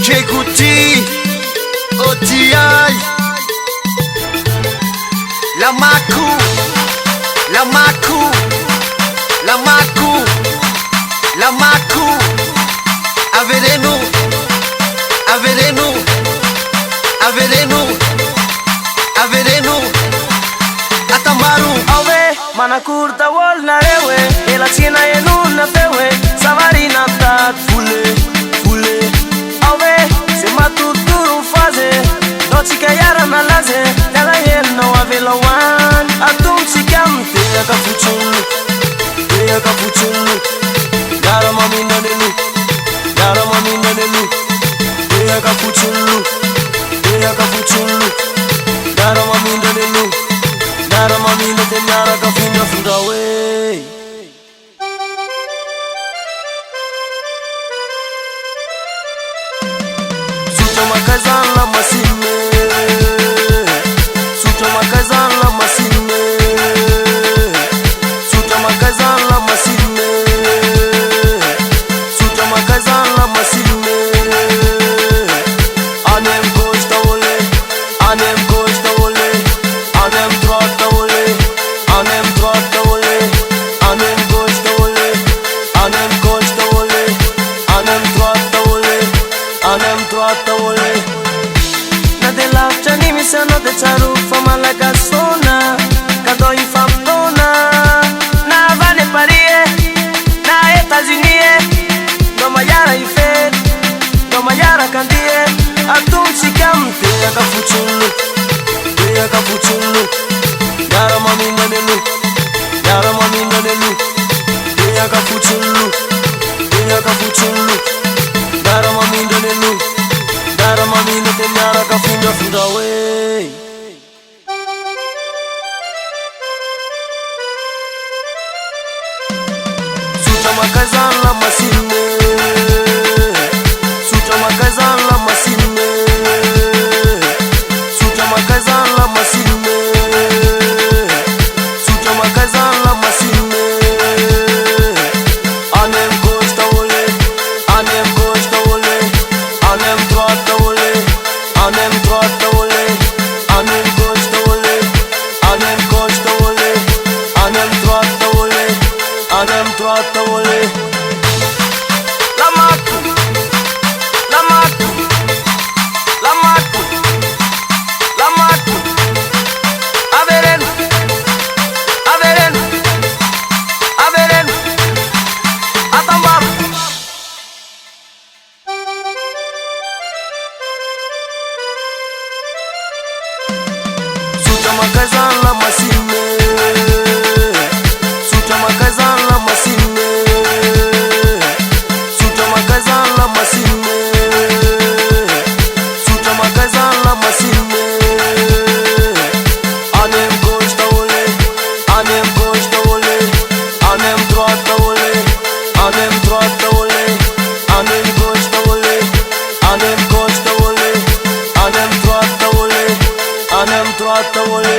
DJ Guti, OTI, la Maku, la Maku, la Maku, la Maku, aveleno, aveleno, aveleno, aveleno, atamaru. Ove, mana curta wol na rewe, e la cena e non na fewe, savarina tat fule, fule. Ove, se matuturu faze, doci că iară na laze, de la el no avela wan, atunci si cam te ca fuciulu, te ca fuciulu, yara mami nanelu, yara mami nanelu, te ca fuciulu, te ca fuciulu, yara mami nanelu. Yara mami no te nyara ka fina fundawe. Suta makazan la masine, suta makazan la masine, suta makazan la masine, suta makazan la masine. Anem costa ole, anem costa ole, anem troata ole, anem troata ole, anem costa ole, anem costa ole, anem troata ole, anem troata ole. Na de la chani mi se no de charu fama la gasona, kato infamtona, na vale parie, na États-Unis, do mayara ifet, do mayara kandie, atum si kamte ka fuchulu, ka fuchulu. Yara mami nanelu, yara mami nanelu, deya ka fuchulu, deya ka fuchulu. Yara mami nanelu, yara mami no te nyara ka funda funda we. Suta makazan la masine, suta makazan la masine, suta makazan la masine. Anem costa ole, anem costa ole, anem troata ole, anem troata ole, anem costa ole, anem costa ole, anem troata ole, anem troata ole. La Maku, la Maku, la Maku, la Maku, avereno, avereno, avereno. Suta makazan la masine, suta makazan la masine, suta makazan la masine, suta makazan la masine. Anem costa ole, anem costa ole, anem troata ole, anem troata ole, anem costa ole, anem costa ole, anem troata ole, anem troata ole.